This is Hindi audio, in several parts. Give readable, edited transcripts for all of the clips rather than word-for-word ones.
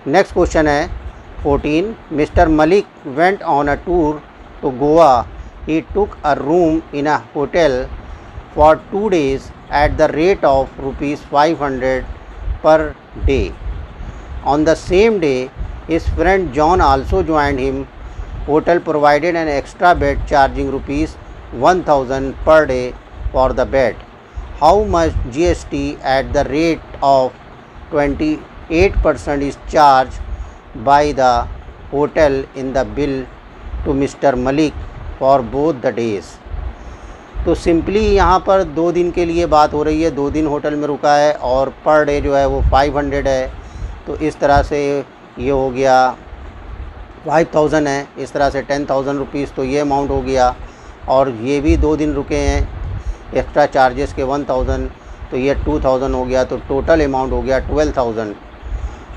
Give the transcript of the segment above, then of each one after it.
नेक्स्ट क्वेश्चन है 14. Mister Malik went on a tour to Goa. He took a room in a hotel for 2 days at the rate of rupees 500 per day. On the same day, his friend John also joined him. Hotel provided an extra bed charging rupees 1000 per day for the bed. How much GST at the rate of 28% is charged by the hotel in the bill to Mr. Malik for both the days? तो सिंपली यहाँ पर 2 दिन के लिए बात हो रही है, 2 दिन होटल में रुका है और पर डे जो है वो 500 है। तो इस तरह से ये हो गया 5000 है, इस तरह से 10,000 रुपीज़, तो ये अमाउंट हो गया। और ये भी 2 दिन रुके हैं, एक्स्ट्रा चार्जेस के 1000, तो ये 2000 हो गया। तो टोटल अमाउंट हो गया 12,000।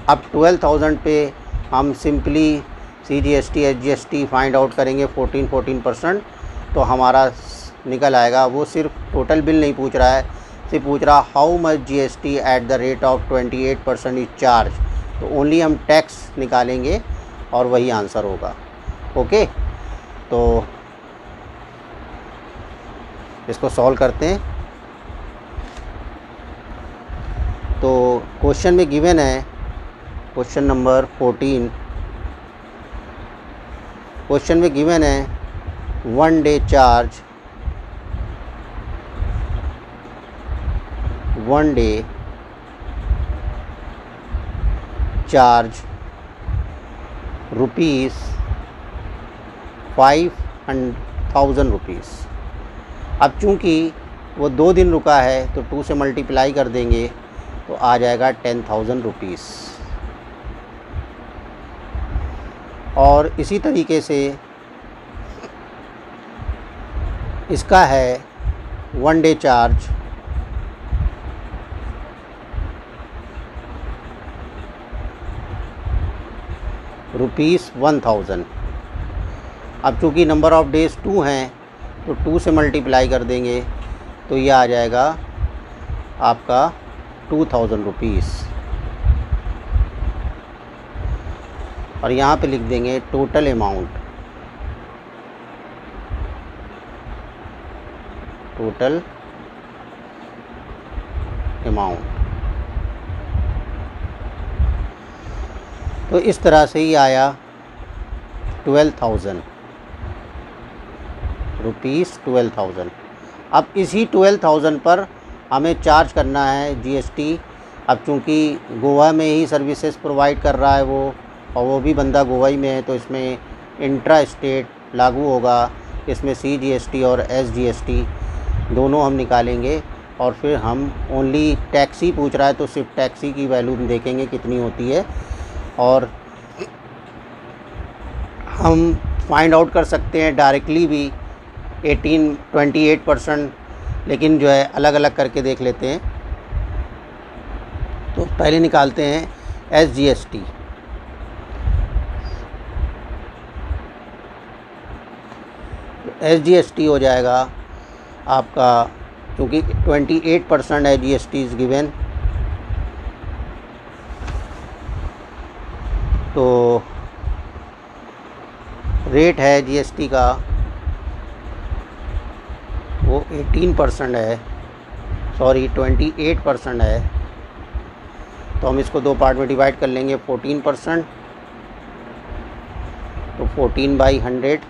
अब 12,000 पे हम simply CGST SGST find out करेंगे 14%, तो हमारा निकल आएगा। वो सिर्फ टोटल बिल नहीं पूछ रहा है, सिर्फ पूछ रहा how much GST at the rate of 28% is charge. तो ओनली हम टैक्स निकालेंगे और वही आंसर होगा। ओके, तो इसको सॉल्व करते हैं। तो क्वेश्चन में गिवन है, क्वेश्चन नंबर 14, क्वेश्चन में गिवन है 1 day charge, 1 day charge rupees 5,000 rupees. अब चूँकि वो 2 दिन रुका है तो 2 से मल्टीप्लाई कर देंगे तो आ जाएगा 10,000 रुपीज़। और इसी तरीके से इसका है 1 डे चार्ज ₹1000। अब चूँकि नंबर ऑफ़ डेज़ 2 हैं तो 2 से मल्टीप्लाई कर देंगे तो ये आ जाएगा आपका 2000 रुपीज़। और यहाँ पे लिख देंगे टोटल अमाउंट, टोटल अमाउंट। तो इस तरह से ही आया 12,000 रुपीज़, 12,000। अब इसी 12,000 पर हमें चार्ज करना है GST। अब चूँकि गोवा में ही सर्विसेज प्रोवाइड कर रहा है वो, और वो भी बंदा गोवा ही में है, तो इसमें इंट्रा स्टेट लागू होगा। इसमें CGST और SGST दोनों हम निकालेंगे और फिर हम ओनली टैक्सी पूछ रहा है तो सिर्फ टैक्सी की वैल्यू देखेंगे कितनी होती है। और हम फाइंड आउट कर सकते हैं डायरेक्टली भी 28%, लेकिन जो है अलग अलग करके देख लेते हैं। तो पहले निकालते हैं SGST। तो SGST हो जाएगा आपका, क्योंकि 28% है GST इज़ गिवन, तो रेट है GST का वो 18% है, सॉरी 28% है। तो हम इसको 2 पार्ट में डिवाइड कर लेंगे। 14%, तो 14/100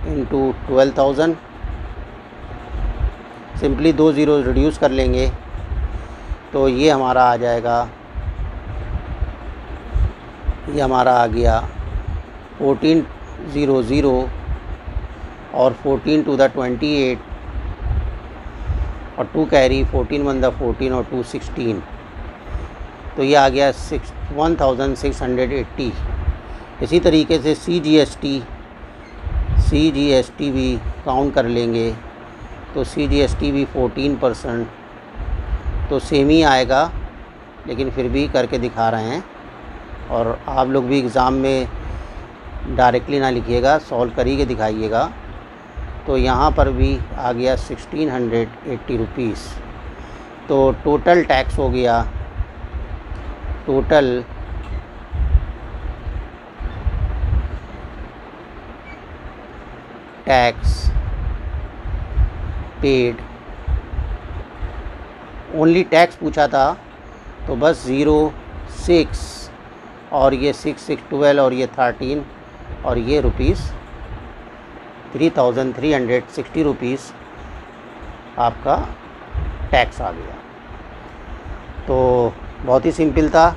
इंटू 12,000। सिंपली 2 ज़ीरो रिड्यूस कर लेंगे तो ये हमारा आ जाएगा, ये हमारा आ गया 1400 और 14 टू द 28 और 2 कैरी, 14 1 द 14 और 2 16। तो ये आ गया 1680। इसी तरीके से CGST भी काउंट कर लेंगे तो CGST भी 14%, तो सेम ही आएगा, लेकिन फिर भी करके दिखा रहे हैं। और आप लोग भी एग्ज़ाम में डायरेक्टली ना लिखिएगा, सॉल्व करिए दिखाइएगा। तो यहाँ पर भी आ गया 1680 रुपीज़। तो टोटल टैक्स हो गया, total tax paid, only tax पूछा था तो बस 06 और ये 6612 और ये 13 और ये रुपीज़ 3360 रुपीज़ आपका टैक्स आ गया। तो बहुत ही सिंपल था,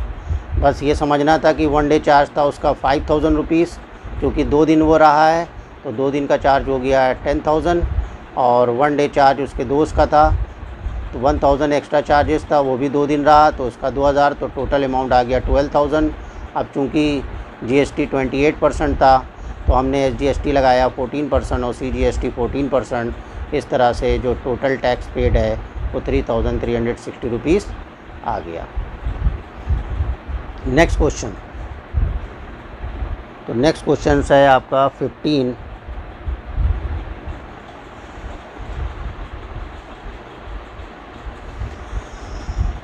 बस ये समझना था कि 1 डे चार्ज था उसका 5000 रुपीज़, क्योंकि 2 दिन वो रहा है तो 2 दिन का चार्ज हो गया 10,000 और 1 डे चार्ज उसके दोस्त का था तो 1000 एक्स्ट्रा चार्जेस था, वो भी 2 दिन रहा तो उसका 2000, तो टोटल अमाउंट आ गया 12,000। अब चूँकि जीएसटी 28% था तो हमने एसजीएसटी लगाया 14% और सीजीएसटी 14%, इस तरह से जो टोटल टैक्स पेड है वो 3360 रुपीज़ आ गया। नेक्स्ट क्वेश्चन, तो नेक्स्ट क्वेश्चन है आपका 15।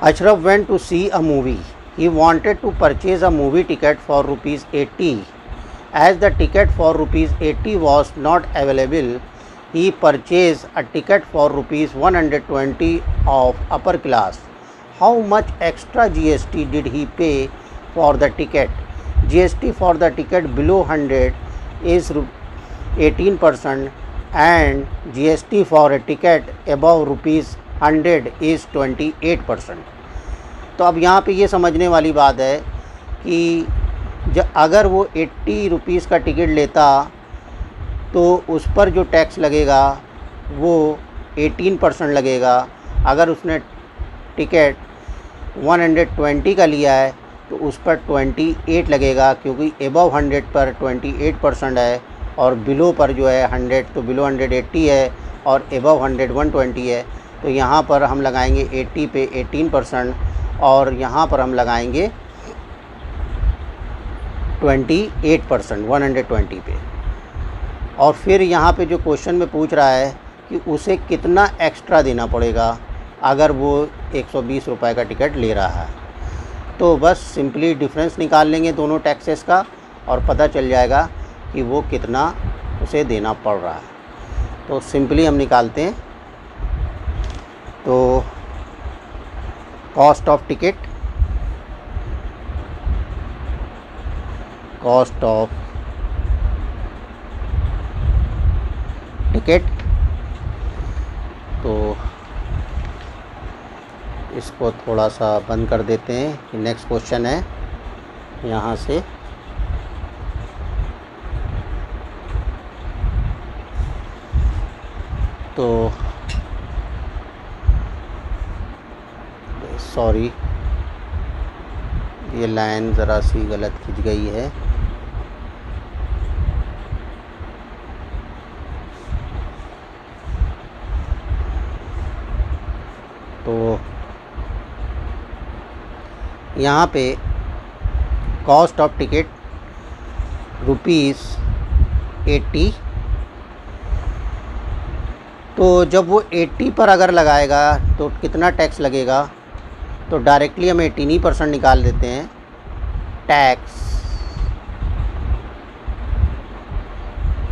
Ashraf went to see a movie. He wanted to purchase a movie ticket for rupees 80. As the ticket for rupees 80 was not available, he purchased a ticket for rupees 120 of upper class. How much extra GST did he pay for the ticket? GST for the ticket below 100 is 18% and GST for a ticket above rupees 100 is 28%. तो अब यहाँ पे ये समझने वाली बात है कि अगर वो 80 रुपीज़ का टिकट लेता तो उस पर जो टैक्स लगेगा वो 18% लगेगा। अगर उसने टिकट 120 का लिया है तो उस पर 28 लगेगा, क्योंकि एबव 100 पर 28% है और बिलो पर जो है 100 तो बिलो 100 80 है और एबव 100 120 है। तो यहाँ पर हम लगाएंगे 80 पे 18% और यहाँ पर हम लगाएंगे 28% 120 पे। और फिर यहाँ पे जो क्वेश्चन में पूछ रहा है कि उसे कितना एक्स्ट्रा देना पड़ेगा अगर वो 120 रुपये का टिकट ले रहा है, तो बस सिंपली डिफरेंस निकाल लेंगे दोनों टैक्सेस का और पता चल जाएगा कि वो कितना उसे देना पड़ रहा है। तो सिंपली हम निकालते हैं। तो cost of ticket, cost of ticket, तो इसको थोड़ा सा बंद कर देते हैं कि नेक्स्ट क्वेश्चन है यहाँ से। तो सॉरी, ये लाइन ज़रा सी गलत खिंच गई है। तो यहाँ पे कॉस्ट ऑफ टिकट रुपीज़ 80, तो जब वो 80 पर अगर लगाएगा तो कितना टैक्स लगेगा, तो डायरेक्टली हम 18% निकाल देते हैं। टैक्स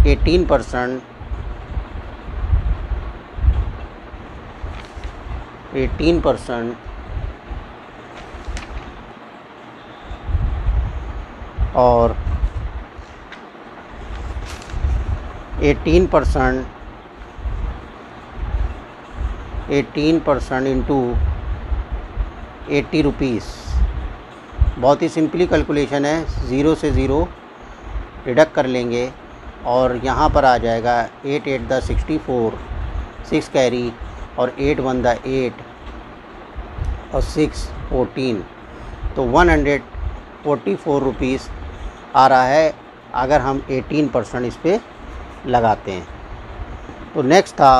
18%, 18% और 18% 18% इंटू 80 रुपीज़। बहुत ही सिंपली कैलकुलेशन है, 0 से 0 डिडक्ट कर लेंगे और यहाँ पर आ जाएगा 8 8 द 64, 6 कैरी और 8 1 द 8 और 6 14, तो 144 रुपीज़ आ रहा है अगर हम 18% इस पर लगाते हैं। तो नेक्स्ट था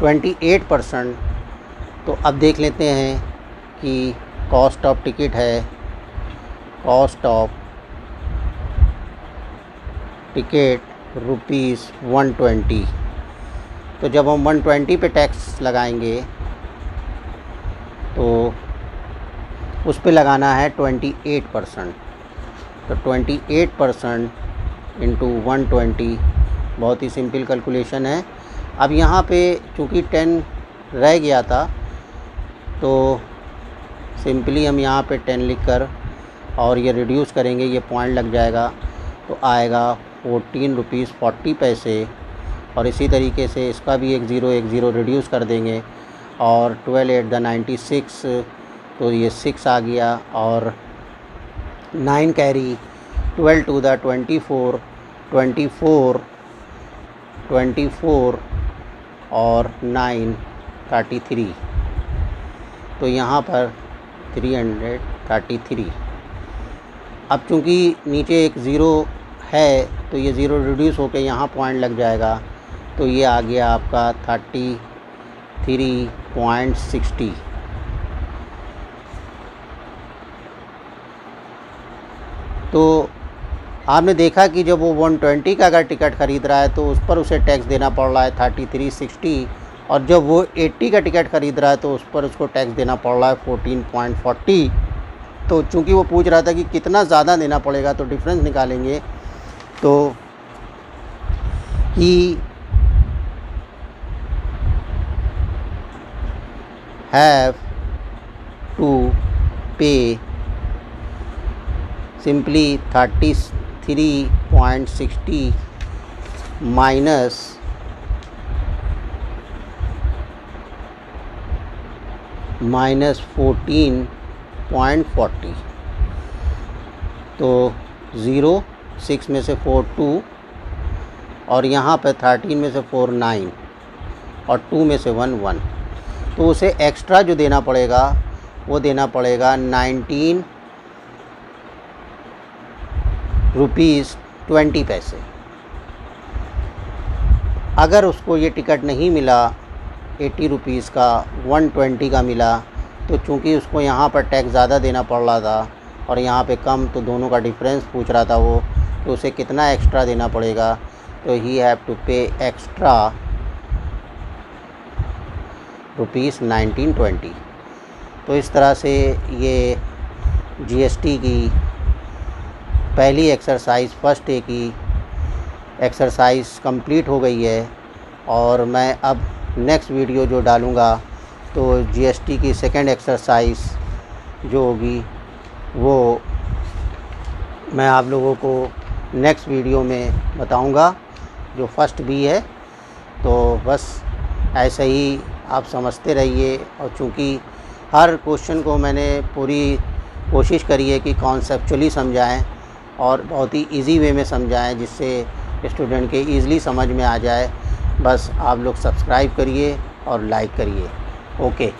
28%। तो अब देख लेते हैं कि कॉस्ट ऑफ टिकट है, कॉस्ट ऑफ टिकट रुपीज़ 120। तो जब हम 120 पे टैक्स लगाएंगे तो उस पे लगाना है 28%। तो 28% इंटू 120, बहुत ही सिंपल कैलकुलेशन है। अब यहाँ पे चूँकि 10 रह गया था तो सिंपली हम यहाँ पे 10 लिख कर और ये रिड्यूस करेंगे, ये पॉइंट लग जाएगा तो आएगा 14 रुपीज़ 40 पैसे। और इसी तरीके से इसका भी एक ज़ीरो रिड्यूस कर देंगे और 12 8 द 96, तो ये 6 आ गया और 9 कैरी, 12 2 द 24 और 9 33, तो यहाँ पर 333। अब चूँकि नीचे एक ज़ीरो है तो ये ज़ीरो रिड्यूस होकर यहाँ पॉइंट लग जाएगा, तो ये आ गया आपका 33.60। तो आपने देखा कि जब वो 120 का अगर टिकट ख़रीद रहा है तो उस पर उसे टैक्स देना पड़ रहा है 3360, और जब वो 80 का टिकट ख़रीद रहा है तो उस पर उसको टैक्स देना पड़ रहा है 14.40। तो चूँकि वो पूछ रहा था कि कितना ज़्यादा देना पड़ेगा तो डिफरेंस निकालेंगे, तो ही हैव टू पे simply 33.60 minus -14.40। तो 0, 6 में से 4 2, और यहाँ पे 13 में से 4 9 और 2 में से 1 1, तो उसे एक्स्ट्रा जो देना पड़ेगा वो देना पड़ेगा 19 रुपीज़ 20 पैसे। अगर उसको ये टिकट नहीं मिला 80 रुपीज़ का, 120 का मिला, तो चूँकि उसको यहाँ पर टैक्स ज़्यादा देना पड़ रहा था और यहाँ पे कम, तो दोनों का डिफरेंस पूछ रहा था वो, तो उसे कितना एक्स्ट्रा देना पड़ेगा, तो ही हैव टू पे एक्स्ट्रा रुपीज़ 1920। तो इस तरह से ये जीएसटी की पहली एक्सरसाइज, फर्स्ट डे की एक्सरसाइज कंप्लीट हो गई है। और मैं अब नेक्स्ट वीडियो जो डालूँगा तो जीएसटी की सेकंड एक्सरसाइज जो होगी वो मैं आप लोगों को नेक्स्ट वीडियो में बताऊँगा, जो फर्स्ट भी है। तो बस ऐसे ही आप समझते रहिए, और चूँकि हर क्वेश्चन को मैंने पूरी कोशिश करी है कि कॉन्सेप्चुअली समझाएं और बहुत ही इजी वे में समझाएं, जिससे स्टूडेंट के ईज़िली समझ में आ जाए। बस आप लोग सब्सक्राइब करिए और लाइक करिए। ओके।